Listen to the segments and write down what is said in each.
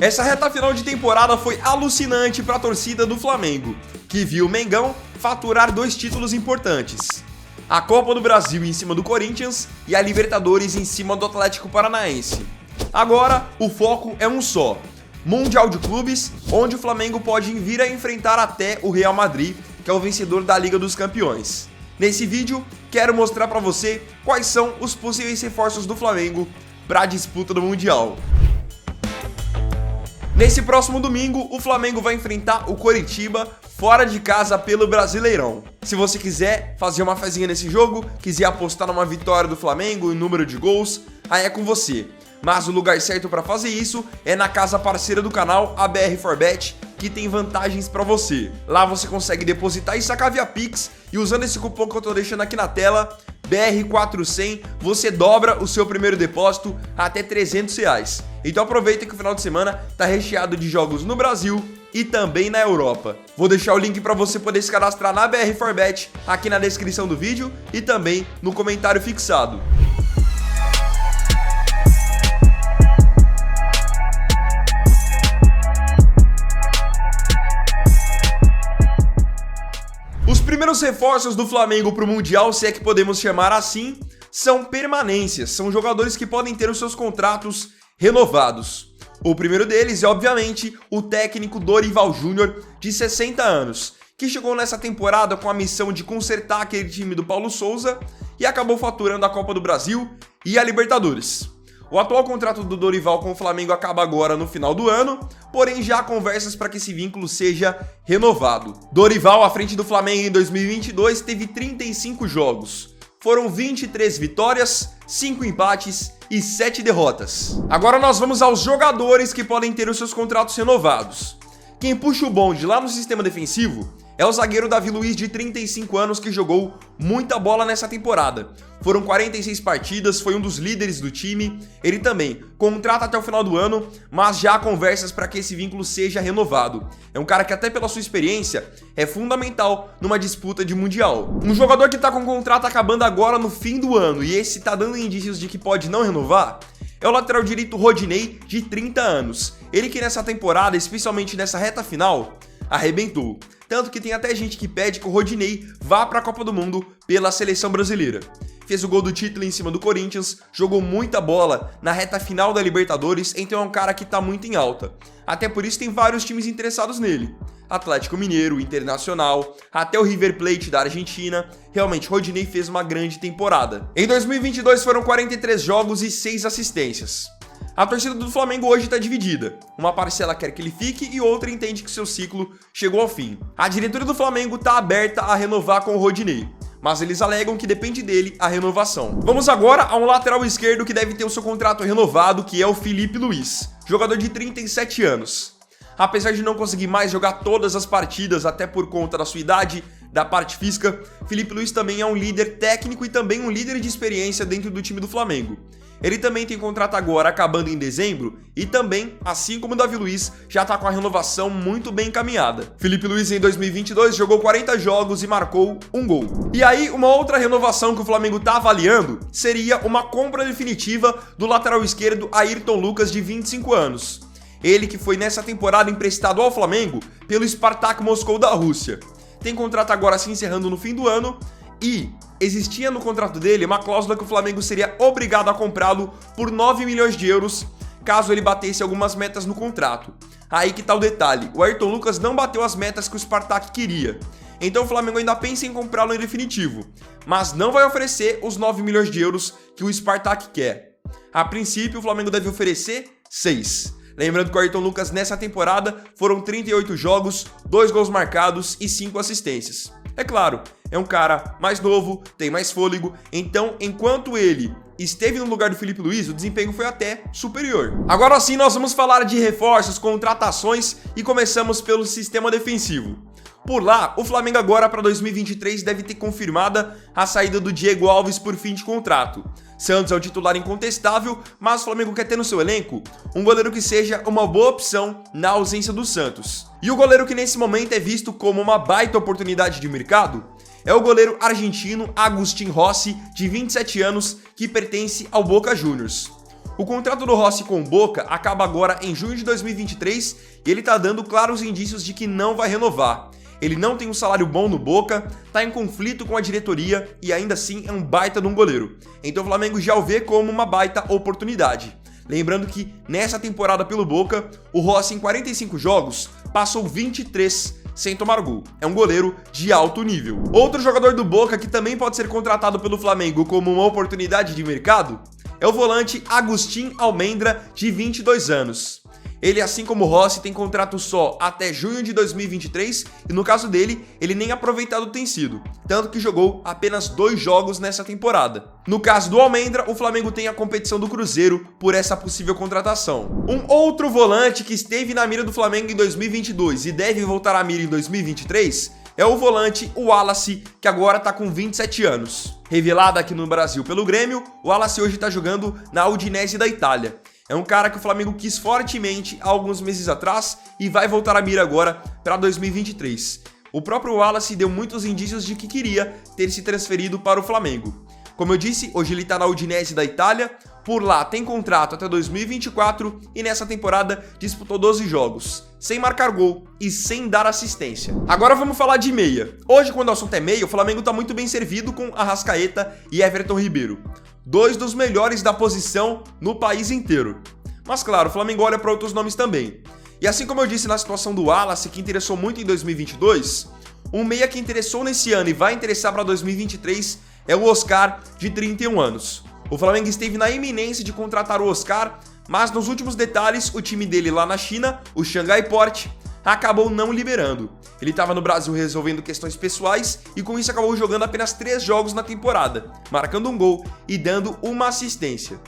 Essa reta final de temporada foi alucinante para a torcida do Flamengo, que viu o Mengão faturar 2 títulos importantes. A Copa do Brasil em cima do Corinthians e a Libertadores em cima do Atlético Paranaense. Agora, o foco é um só: Mundial de Clubes, onde o Flamengo pode vir a enfrentar até o Real Madrid, que é o vencedor da Liga dos Campeões. Nesse vídeo, quero mostrar para você quais são os possíveis reforços do Flamengo para a disputa do Mundial. Nesse próximo domingo, o Flamengo vai enfrentar o Coritiba fora de casa pelo Brasileirão. Se você quiser fazer uma fezinha nesse jogo, quiser apostar numa vitória do Flamengo em número de gols, aí é com você. Mas o lugar certo para fazer isso é na casa parceira do canal, a BR4Bet, que tem vantagens para você. Lá você consegue depositar e sacar via Pix, e usando esse cupom que eu tô deixando aqui na tela, BR400, você dobra o seu primeiro depósito até R$300. Então aproveita que o final de semana tá recheado de jogos no Brasil e também na Europa. Vou deixar o link para você poder se cadastrar na BR4Bet aqui na descrição do vídeo e também no comentário fixado. Os primeiros reforços do Flamengo para o Mundial, se é que podemos chamar assim, são permanências. São jogadores que podem ter os seus contratos renovados. O primeiro deles é, obviamente, o técnico Dorival Júnior, de 60 anos, que chegou nessa temporada com a missão de consertar aquele time do Paulo Souza e acabou faturando a Copa do Brasil e a Libertadores. O atual contrato do Dorival com o Flamengo acaba agora no final do ano, porém já há conversas para que esse vínculo seja renovado. Dorival, à frente do Flamengo em 2022, teve 35 jogos. Foram 23 vitórias, 5 empates e 7 derrotas. Agora nós vamos aos jogadores que podem ter os seus contratos renovados. Quem puxa o bonde lá no sistema defensivo é o zagueiro Davi Luiz, de 35 anos, que jogou muita bola nessa temporada. Foram 46 partidas, foi um dos líderes do time. Ele também contrata até o final do ano, mas já há conversas para que esse vínculo seja renovado. É um cara que, até pela sua experiência, é fundamental numa disputa de Mundial. Um jogador que está com o contrato acabando agora no fim do ano, e esse está dando indícios de que pode não renovar, é o lateral direito Rodinei, de 30 anos. Ele que nessa temporada, especialmente nessa reta final, arrebentou. Tanto que tem até gente que pede que o Rodinei vá para a Copa do Mundo pela seleção brasileira. Fez o gol do título em cima do Corinthians, jogou muita bola na reta final da Libertadores, então é um cara que está muito em alta. Até por isso tem vários times interessados nele. Atlético Mineiro, Internacional, até o River Plate da Argentina. Realmente, Rodinei fez uma grande temporada. Em 2022 foram 43 jogos e 6 assistências. A torcida do Flamengo hoje está dividida. Uma parcela quer que ele fique e outra entende que seu ciclo chegou ao fim. A diretoria do Flamengo está aberta a renovar com o Rodinei, mas eles alegam que depende dele a renovação. Vamos agora a um lateral esquerdo que deve ter o seu contrato renovado, que é o Filipe Luís, jogador de 37 anos. Apesar de não conseguir mais jogar todas as partidas, até por conta da sua idade, da parte física, Filipe Luís também é um líder técnico e também um líder de experiência dentro do time do Flamengo. Ele também tem contrato agora acabando em dezembro e também, assim como o Davi Luiz, já está com a renovação muito bem encaminhada. Filipe Luís em 2022 jogou 40 jogos e marcou 1 gol. E aí, uma outra renovação que o Flamengo está avaliando seria uma compra definitiva do lateral esquerdo Ayrton Lucas, de 25 anos. Ele que foi nessa temporada emprestado ao Flamengo pelo Spartak Moscou da Rússia. Tem contrato agora se encerrando no fim do ano e existia no contrato dele uma cláusula que o Flamengo seria obrigado a comprá-lo por 9 milhões de euros caso ele batesse algumas metas no contrato. Aí que tá o detalhe: o Ayrton Lucas não bateu as metas que o Spartak queria. Então o Flamengo ainda pensa em comprá-lo em definitivo, mas não vai oferecer os 9 milhões de euros que o Spartak quer. A princípio, o Flamengo deve oferecer 6. Lembrando que o Ayrton Lucas nessa temporada foram 38 jogos, 2 gols marcados e 5 assistências. É claro, é um cara mais novo, tem mais fôlego, então enquanto ele esteve no lugar do Filipe Luís, o desempenho foi até superior. Agora sim, nós vamos falar de reforços, contratações e começamos pelo sistema defensivo. Por lá, o Flamengo agora para 2023 deve ter confirmada a saída do Diego Alves por fim de contrato. Santos é o titular incontestável, mas o Flamengo quer ter no seu elenco um goleiro que seja uma boa opção na ausência do Santos. E o goleiro que nesse momento é visto como uma baita oportunidade de mercado é o goleiro argentino Agustín Rossi, de 27 anos, que pertence ao Boca Juniors. O contrato do Rossi com o Boca acaba agora em junho de 2023 e ele tá dando claros indícios de que não vai renovar. Ele não tem um salário bom no Boca, tá em conflito com a diretoria e ainda assim é um baita de um goleiro. Então o Flamengo já o vê como uma baita oportunidade. Lembrando que nessa temporada pelo Boca, o Rossi em 45 jogos passou 23 sem tomar gol. É um goleiro de alto nível. Outro jogador do Boca que também pode ser contratado pelo Flamengo como uma oportunidade de mercado é o volante Agustín Almendra, de 22 anos. Ele, assim como o Rossi, tem contrato só até junho de 2023 e no caso dele, ele nem aproveitado tem sido, tanto que jogou apenas 2 jogos nessa temporada. No caso do Almendra, o Flamengo tem a competição do Cruzeiro por essa possível contratação. Um outro volante que esteve na mira do Flamengo em 2022 e deve voltar à mira em 2023 é o volante Wallace, que agora tá com 27 anos. Revelado aqui no Brasil pelo Grêmio, o Wallace hoje tá jogando na Udinese da Itália. É um cara que o Flamengo quis fortemente há alguns meses atrás e vai voltar à mira agora para 2023. O próprio Wallace deu muitos indícios de que queria ter se transferido para o Flamengo. Como eu disse, hoje ele está na Udinese da Itália, por lá tem contrato até 2024 e nessa temporada disputou 12 jogos, sem marcar gol e sem dar assistência. Agora vamos falar de meia. Hoje, quando o assunto é meia, o Flamengo está muito bem servido com Arrascaeta e Everton Ribeiro. 2 dos melhores da posição no país inteiro. Mas claro, o Flamengo olha para outros nomes também. E assim como eu disse na situação do Wallace, que interessou muito em 2022, um meia que interessou nesse ano e vai interessar para 2023 é o Oscar, de 31 anos. O Flamengo esteve na iminência de contratar o Oscar, mas nos últimos detalhes, o time dele lá na China, o Shanghai Port, acabou não liberando. Ele estava no Brasil resolvendo questões pessoais e com isso acabou jogando apenas 3 jogos na temporada, marcando um gol e dando uma assistência.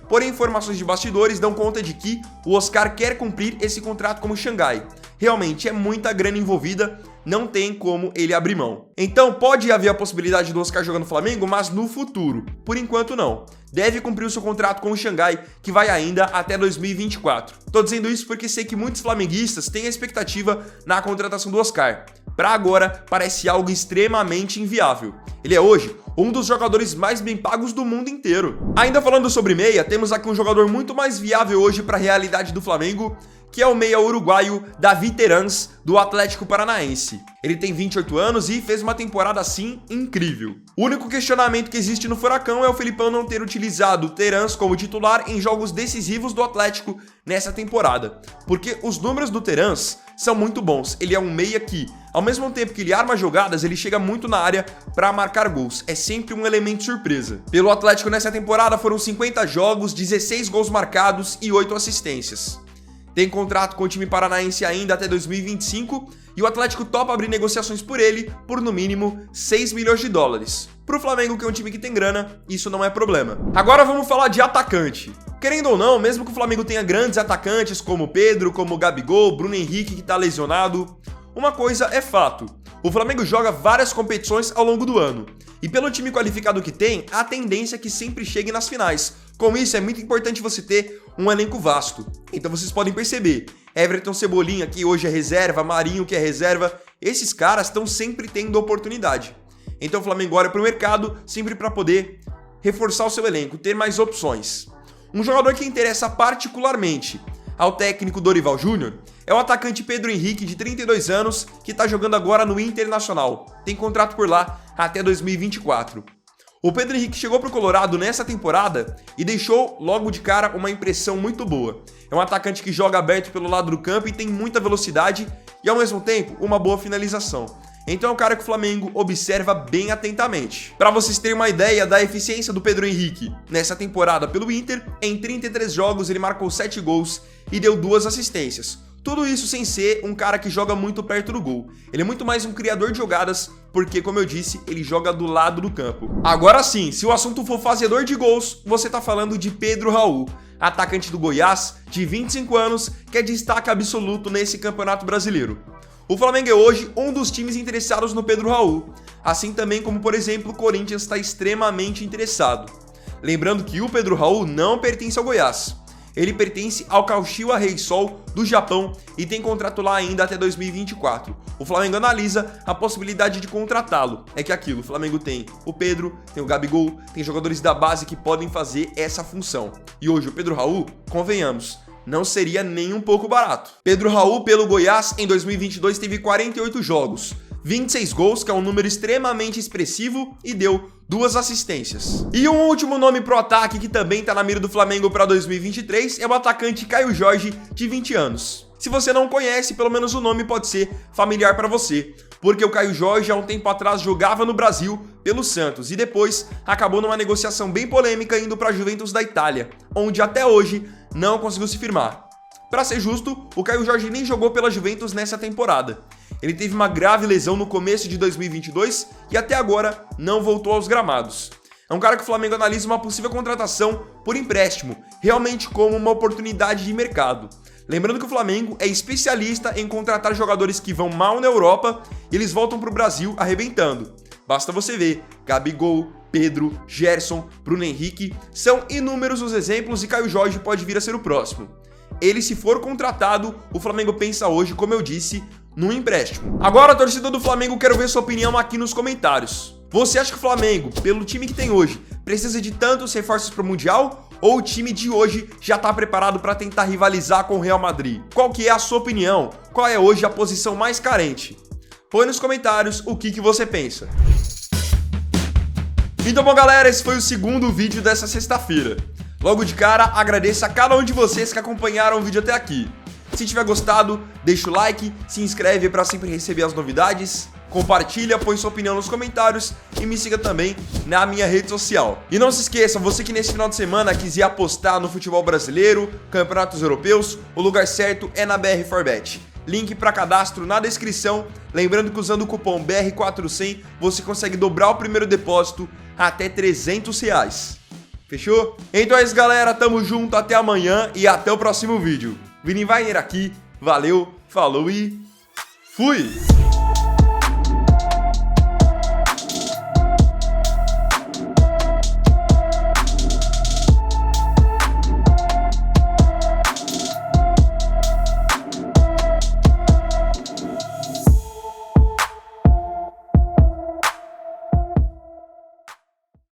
Porém, informações de bastidores dão conta de que o Oscar quer cumprir esse contrato como Xangai. Realmente é muita grana envolvida, não tem como ele abrir mão. Então pode haver a possibilidade do Oscar jogar no Flamengo, mas no futuro. Por enquanto não. Deve cumprir o seu contrato com o Xangai, que vai ainda até 2024. Tô dizendo isso porque sei que muitos flamenguistas têm a expectativa na contratação do Oscar. Para agora, parece algo extremamente inviável. Ele é hoje um dos jogadores mais bem pagos do mundo inteiro. Ainda falando sobre meia, temos aqui um jogador muito mais viável hoje para a realidade do Flamengo, que é o meia uruguaio Davi Terans, do Atlético Paranaense. Ele tem 28 anos e fez uma temporada assim incrível. O único questionamento que existe no Furacão é o Felipão não ter utilizado o Terans como titular em jogos decisivos do Atlético nessa temporada, porque os números do Terans são muito bons. Ele é um meia que, ao mesmo tempo que ele arma jogadas, ele chega muito na área para marcar gols. É sempre um elemento surpresa. Pelo Atlético nessa temporada foram 50 jogos, 16 gols marcados e 8 assistências. Tem contrato com o time paranaense ainda até 2025 e o Atlético topa abrir negociações por ele por no mínimo 6 milhões de dólares. Pro Flamengo, que é um time que tem grana, isso não é problema. Agora vamos falar de atacante. Querendo ou não, mesmo que o Flamengo tenha grandes atacantes como Pedro, como Gabigol, Bruno Henrique que tá lesionado, uma coisa é fato. O Flamengo joga várias competições ao longo do ano. E pelo time qualificado que tem, a tendência é que sempre chegue nas finais. Com isso, é muito importante você ter um elenco vasto. Então vocês podem perceber, Everton, Cebolinha, que hoje é reserva, Marinho, que é reserva, esses caras estão sempre tendo oportunidade. Então o Flamengo olha para o mercado sempre para poder reforçar o seu elenco, ter mais opções. Um jogador que interessa particularmente ao técnico Dorival Júnior é o atacante Pedro Henrique, de 32 anos, que está jogando agora no Internacional. Tem contrato por lá até 2024. O Pedro Henrique chegou para o Colorado nessa temporada e deixou logo de cara uma impressão muito boa. É um atacante que joga aberto pelo lado do campo e tem muita velocidade e, ao mesmo tempo, uma boa finalização. Então é um cara que o Flamengo observa bem atentamente. Para vocês terem uma ideia da eficiência do Pedro Henrique nessa temporada pelo Inter, em 33 jogos ele marcou 7 gols e deu 2 assistências. Tudo isso sem ser um cara que joga muito perto do gol. Ele é muito mais um criador de jogadas, porque, como eu disse, ele joga do lado do campo. Agora sim, se o assunto for fazedor de gols, você tá falando de Pedro Raul, atacante do Goiás, de 25 anos, que é destaque absoluto nesse Campeonato Brasileiro. O Flamengo é hoje um dos times interessados no Pedro Raul, assim também como, por exemplo, o Corinthians está extremamente interessado. Lembrando que o Pedro Raul não pertence ao Goiás. Ele pertence ao Kashiwa Reysol do Japão e tem contrato lá ainda até 2024. O Flamengo analisa a possibilidade de contratá-lo. É que aquilo, o Flamengo tem o Pedro, tem o Gabigol, tem jogadores da base que podem fazer essa função. E hoje o Pedro Raul, convenhamos, não seria nem um pouco barato. Pedro Raul, pelo Goiás, em 2022 teve 48 jogos, 26 gols, que é um número extremamente expressivo, e deu 2 assistências. E um último nome pro ataque que também tá na mira do Flamengo para 2023 é o atacante Caio Jorge, de 20 anos. Se você não conhece, pelo menos o nome pode ser familiar para você, porque o Caio Jorge há um tempo atrás jogava no Brasil pelo Santos e depois acabou numa negociação bem polêmica indo para a Juventus da Itália, onde até hoje não conseguiu se firmar. Para ser justo, o Caio Jorge nem jogou pela Juventus nessa temporada. Ele teve uma grave lesão no começo de 2022 e até agora não voltou aos gramados. É um cara que o Flamengo analisa uma possível contratação por empréstimo, realmente como uma oportunidade de mercado. Lembrando que o Flamengo é especialista em contratar jogadores que vão mal na Europa e eles voltam para o Brasil arrebentando. Basta você ver, Gabigol, Pedro, Gerson, Bruno Henrique, são inúmeros os exemplos e Caio Jorge pode vir a ser o próximo. Ele, se for contratado, o Flamengo pensa hoje, como eu disse, no empréstimo. Agora, torcedor do Flamengo, quero ver sua opinião aqui nos comentários. Você acha que o Flamengo, pelo time que tem hoje, precisa de tantos reforços para o Mundial? Ou o time de hoje já está preparado para tentar rivalizar com o Real Madrid? Qual que é a sua opinião? Qual é hoje a posição mais carente? Põe nos comentários o que você pensa. Então, bom, galera, esse foi o segundo vídeo dessa sexta-feira. Logo de cara, agradeço a cada um de vocês que acompanharam o vídeo até aqui. Se tiver gostado, deixa o like, se inscreve para sempre receber as novidades, compartilha, põe sua opinião nos comentários e me siga também na minha rede social. E não se esqueça, você que nesse final de semana quiser apostar no futebol brasileiro, campeonatos europeus, o lugar certo é na BR4Bet. Link para cadastro na descrição. Lembrando que usando o cupom BR400 você consegue dobrar o primeiro depósito até R$300. Fechou? Então é isso, galera. Tamo junto, até amanhã e até o próximo vídeo. Vini Weiner aqui. Valeu, falou e fui!